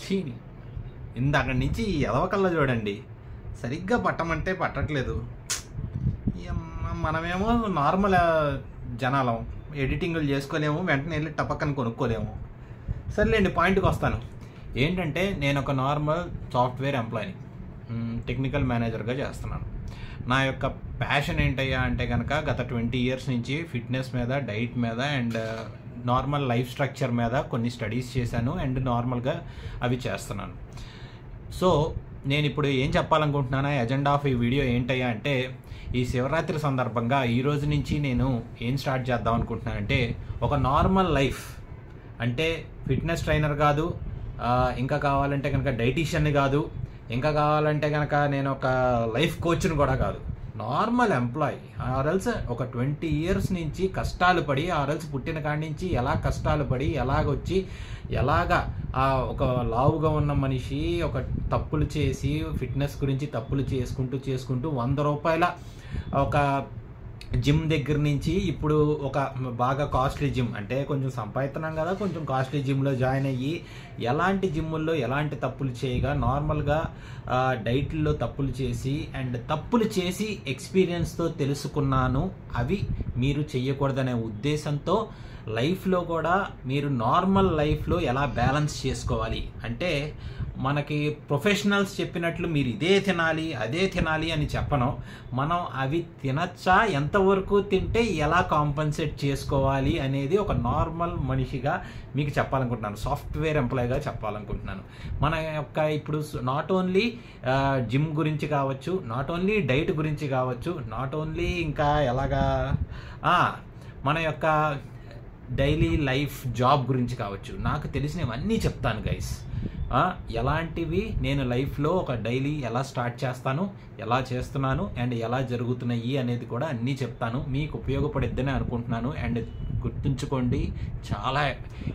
చీని ఇందాక నుంచి ఎదవకల్లా చూడండి, సరిగ్గా పట్టమంటే పట్టట్లేదు. మనమేమో నార్మల్ జనాలం, ఎడిటింగ్లు చేసుకోలేము, వెంటనే వెళ్ళి టపక్కని కొనుక్కోలేము. సర్లేండి, పాయింట్కి వస్తాను. ఏంటంటే నేను ఒక నార్మల్ సాఫ్ట్వేర్ ఎంప్లాయీని, టెక్నికల్ మేనేజర్గా చేస్తున్నాను. నా యొక్క ప్యాషన్ ఏంటయ్యా అంటే కనుక గత 20 years నుంచి ఫిట్నెస్ మీద, డైట్ మీద అండ్ నార్మల్ లైఫ్ స్ట్రక్చర్ మీద కొన్ని స్టడీస్ చేశాను అండ్ నార్మల్గా అవి చేస్తున్నాను. సో నేను ఇప్పుడు ఏం చెప్పాలనుకుంటున్నాను, ఎజెండా ఆఫ్ ఈ వీడియో ఏంటయ్యా అంటే, ఈ శివరాత్రి సందర్భంగా ఈ రోజు నుంచి నేను ఏం స్టార్ట్ చేద్దాం అనుకుంటున్నానంటే, ఒక నార్మల్ లైఫ్ అంటే ఫిట్నెస్ ట్రైనర్ కాదు, ఇంకా కావాలంటే కనుక డైటీషియన్ని కాదు, ఇంకా కావాలంటే కనుక నేను ఒక లైఫ్ కోచ్ని కూడా కాదు, నార్మల్ ఎంప్లాయీ. ఆర్ఎల్స్ ఒక 20 years నుంచి కష్టాలు పడి, ఆర్ఎల్స్ పుట్టిన కాడి నుంచి ఎలా కష్టాలు పడి ఎలాగొచ్చి ఎలాగా ఒక లావుగా ఉన్న మనిషి ఒక తప్పులు చేసి ఫిట్నెస్ గురించి తప్పులు చేసుకుంటూ 100 రూపాయల ఒక జిమ్ దగ్గర నుంచి ఇప్పుడు ఒక బాగా కాస్ట్లీ జిమ్, అంటే కొంచెం సంపాదిస్తున్నాం కదా, కొంచెం కాస్ట్లీ జిమ్లో జాయిన్ అయ్యి ఎలాంటి జిమ్ముల్లో ఎలాంటి తప్పులు చేయగా నార్మల్గా డైట్లో తప్పులు చేసి అండ్ తప్పులు చేసి ఎక్స్పీరియన్స్తో తెలుసుకున్నాను. అవి మీరు చెయ్యకూడదనే ఉద్దేశంతో లైఫ్లో కూడా మీరు నార్మల్ లైఫ్లో ఎలా బ్యాలెన్స్ చేసుకోవాలి అంటే, మనకి ప్రొఫెషనల్స్ చెప్పినట్లు మీరు ఇదే తినాలి అదే తినాలి అని చెప్పను. మనం అవి తినచ్చా, ఎంతవరకు తింటే ఎలా కాంపన్సేట్ చేసుకోవాలి అనేది ఒక నార్మల్ మనిషిగా మీకు చెప్పాలనుకుంటున్నాను, సాఫ్ట్వేర్ ఎంప్లాయీగా చెప్పాలనుకుంటున్నాను. మన యొక్క ఇప్పుడు నాట్ ఓన్లీ జిమ్ గురించి కావచ్చు, నాట్ ఓన్లీ డైట్ గురించి కావచ్చు, నాట్ ఓన్లీ ఇంకా ఎలాగా మన యొక్క డైలీ లైఫ్ జాబ్ గురించి కావచ్చు, నాకు తెలిసినవన్నీ చెప్తాను గైస్. ఎలాంటివి నేను లైఫ్లో ఒక డైలీ ఎలా స్టార్ట్ చేస్తాను, ఎలా చేస్తున్నాను అండ్ ఎలా జరుగుతున్నాయి అనేది కూడా అన్నీ చెప్తాను. మీకు ఉపయోగపడిద్దని అనుకుంటున్నాను. అండ్ గుర్తుంచుకోండి, చాలా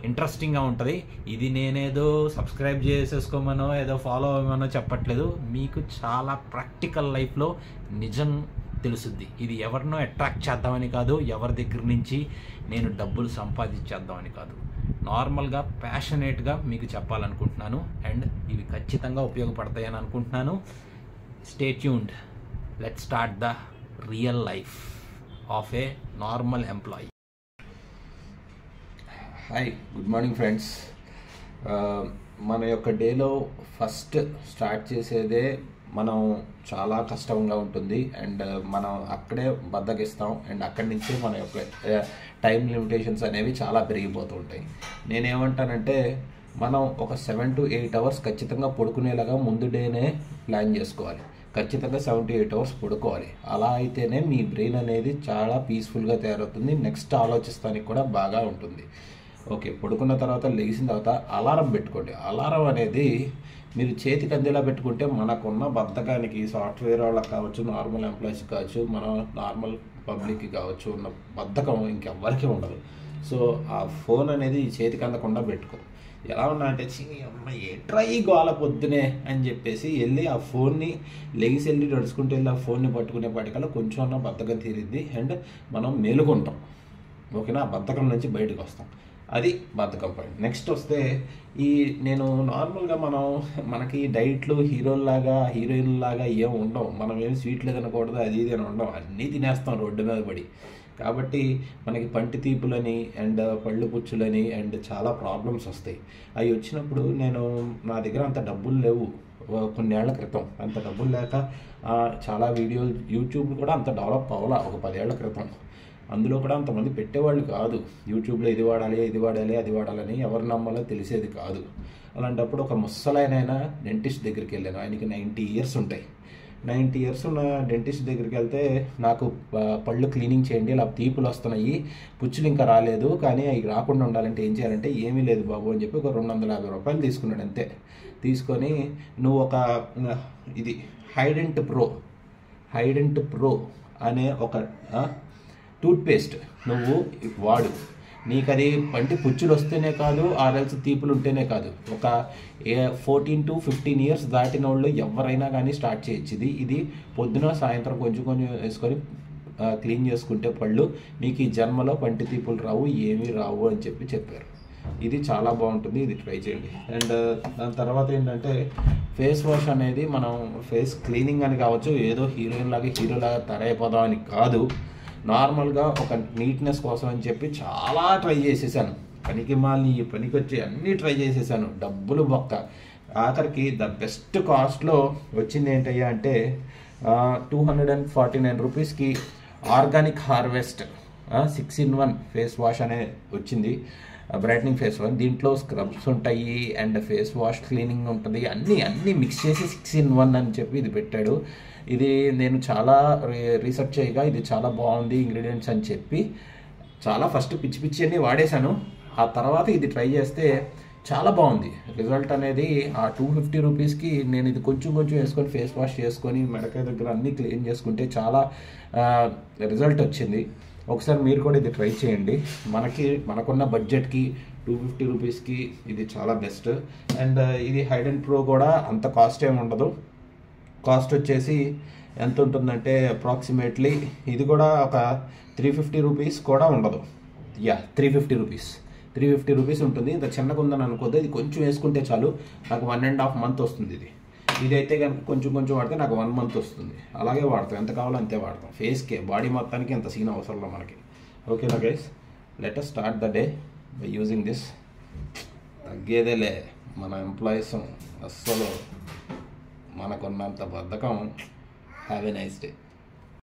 ఇంట్రెస్టింగ్గా ఉంటుంది. ఇది నేనేదో సబ్స్క్రైబ్ చేసేసుకోమనో ఏదో ఫాలో అవ్వమనో చెప్పట్లేదు, మీకు చాలా ప్రాక్టికల్ లైఫ్లో నిజం తెలుసుద్ది. ఇది ఎవరినో అట్రాక్ట్ చేద్దామని కాదు, ఎవరి దగ్గర నుంచి నేను డబ్బులు సంపాదించేద్దామని కాదు, నార్మల్గా ప్యాషనేట్గా మీకు చెప్పాలనుకుంటున్నాను. అండ్ ఇవి ఖచ్చితంగా ఉపయోగపడతాయని అనుకుంటున్నాను. Stay tuned, let's start the real life of A normal employee. Hi, good morning friends. మన యొక్క డేలో ఫస్ట్ స్టార్ట్ చేసేదే మనం చాలా కష్టంగా ఉంటుంది అండ్ మనం అక్కడే బద్దకిస్తాం అండ్ అక్కడి నుంచి మన యొక్క టైం లిమిటేషన్స్ అనేవి చాలా పెరిగిపోతూ ఉంటాయి. నేనేమంటానంటే, మనం ఒక 7 to 8 hours ఖచ్చితంగా పడుకునేలాగా ముందు డేనే ప్లాన్ చేసుకోవాలి. ఖచ్చితంగా 7 to 8 hours పడుకోవాలి. అలా అయితేనే మీ బ్రెయిన్ అనేది చాలా పీస్ఫుల్గా తయారవుతుంది, నెక్స్ట్ ఆలోచిస్తానికి కూడా బాగా ఉంటుంది. ఓకే, పడుకున్న తర్వాత లెగిసిన తర్వాత అలారం పెట్టుకోండి. అలారం అనేది మీరు చేతికి అందేలా పెట్టుకుంటే మనకున్న బద్ధకానికి, సాఫ్ట్వేర్ వాళ్ళకి కావచ్చు, నార్మల్ ఎంప్లాయీస్ కావచ్చు, మన నార్మల్ పబ్లిక్కి కావచ్చు, ఉన్న బద్ధకం ఇంకెవ్వరికి ఉండదు. సో ఆ ఫోన్ అనేది చేతికి అందకుండా పెట్టుకో. ఎలా ఉన్నా అంటే, అమ్మ ఎట్రా ఈ గోల పొద్దునే అని చెప్పేసి వెళ్ళి ఆ ఫోన్ని లెగిసి వెళ్ళి నడుచుకుంటూ వెళ్ళి ఆ ఫోన్ని పట్టుకునే పాటికల్లా కొంచెం అన్న బద్ధకం తీరిద్ది అండ్ మనం మేలుకుంటాం. ఓకేనా, ఆ బద్ధకం నుంచి బయటకు వస్తాం. అది బద్ధకం పాయింట్. నెక్స్ట్ వస్తే, నేను నార్మల్గా మనకి డైట్లు హీరోయిన్లాగా ఏం ఉండవు. మనం ఏం స్వీట్లు తినకూడదు, అది ఇది అని ఉండవు, అన్నీ తినేస్తాం రోడ్డు మీద పడి. కాబట్టి మనకి పంటి తీపులని అండ్ పళ్ళు పుచ్చులని అండ్ చాలా ప్రాబ్లమ్స్ వస్తాయి. అవి వచ్చినప్పుడు నా దగ్గర అంత డబ్బులు లేవు. కొన్నేళ్ల క్రితం అంత డబ్బులు లేక చాలా వీడియోలు, యూట్యూబ్ కూడా అంత డెవలప్ అవ్వాలా ఒక 10 ఏళ్ల క్రితం. అందులో కూడా అంతమంది పెట్టేవాళ్ళు కాదు. యూట్యూబ్లో ఇది వాడాలి అది వాడాలని ఎవరు నమ్మాలో తెలిసేది కాదు. అలాంటప్పుడు ఒక ముసలైన డెంటిస్ట్ దగ్గరికి వెళ్ళాను. ఆయనకి 90 years ఉంటాయి. 90 years ఉన్న డెంటిస్ట్ దగ్గరికి వెళ్తే, నాకు పళ్ళు క్లీనింగ్ చేయండి, ఇలా తీపులు వస్తున్నాయి, పుచ్చులు ఇంకా రాలేదు, కానీ అవి రాకుండా ఉండాలంటే ఏం చేయాలంటే, ఏమీ లేదు బాబు అని చెప్పి ఒక 250 రూపాయలు తీసుకున్నాడు అంతే. తీసుకొని, నువ్వు ఒక ఇది హైడెంట్ ప్రో అనే ఒక టూత్పేస్ట్ నువ్వు వాడు. నీకు అది పంటి పుచ్చులు వస్తేనే కాదు, ఆర్ఎల్స్ తీపులు ఉంటేనే కాదు, ఒక 14 to 15 years దాటిన వాళ్ళు ఎవరైనా కానీ స్టార్ట్ చేయొచ్చు. ఇది పొద్దున సాయంత్రం కొంచెం వేసుకొని క్లీన్ చేసుకుంటే పళ్ళు మీకు ఈ జన్మలో పంటి తీపులు రావు, ఏమీ రావు అని చెప్పారు. ఇది చాలా బాగుంటుంది, ఇది ట్రై చేయండి. అండ్ దాని తర్వాత ఏంటంటే ఫేస్ వాష్ అనేది మనం ఫేస్ క్లీనింగ్ అని కావచ్చు, ఏదో హీరోలాగా తయారైపోదాం అని కాదు, నార్మల్గా ఒక నీట్నెస్ కోసం అని చెప్పి చాలా ట్రై చేసేసాను. ఈ పనికి వచ్చి అన్నీ ట్రై చేసేసాను, డబ్బులు బొక్క. ఆఖరికి ద బెస్ట్ కాస్ట్లో వచ్చింది ఏంటయ్యా అంటే 249 రూపీస్కి organic harvest 6-in-1 face wash అనే వచ్చింది, బ్రైట్నింగ్ ఫేస్ వాష్. దీంట్లో స్క్రబ్స్ ఉంటాయి అండ్ ఫేస్ వాష్ క్లీనింగ్ ఉంటుంది, అన్నీ మిక్స్ చేసి 6-in-1 అని చెప్పి ఇది పెట్టాడు. ఇది నేను చాలా రీసెర్చ్ చేయగా ఇది చాలా బాగుంది ఇంగ్రీడియంట్స్ అని చెప్పి చాలా ఫస్ట్ పిచ్చి అన్నీ వాడేశాను. ఆ తర్వాత ఇది ట్రై చేస్తే చాలా బాగుంది రిజల్ట్ అనేది. ఆ 250 రూపీస్కి నేను ఇది కొంచెం వేసుకొని ఫేస్ వాష్ చేసుకొని మెడకాయ దగ్గర అన్నీ క్లీన్ చేసుకుంటే చాలా రిజల్ట్ వచ్చింది. ఒకసారి మీరు కూడా ఇది ట్రై చేయండి. మనకున్న బడ్జెట్కి 250 రూపీస్కి ఇది చాలా బెస్ట్. అండ్ ఇది హైడ్ అండ్ ప్రో కూడా అంత కాస్ట్ ఏమి ఉండదు. కాస్ట్ వచ్చేసి ఎంత ఉంటుందంటే అప్రాక్సిమేట్లీ ఇది కూడా ఒక 350 రూపీస్ కూడా ఉండదు. 350 రూపీస్ ఉంటుంది. ఇంత చిన్నగా ఉందని అనుకోద్దు, ఇది కొంచెం వేసుకుంటే చాలు, నాకు 1.5 మంత్ వస్తుంది. ఇదైతే కనుక కొంచెం వాడితే నాకు 1 మంత్ వస్తుంది. అలాగే వాడతాం, ఎంత కావాలో అంతే వాడతాం. ఫేస్కే, బాడీ మొత్తానికి ఎంత సీన్ అవసరంలో మనకి. ఓకేనా guys, let us start the day by using this. తగ్గేదేలే మన ఎంప్లాయీస్, అస్సలు మనకున్నంత బద్ధకం. Have a nice day.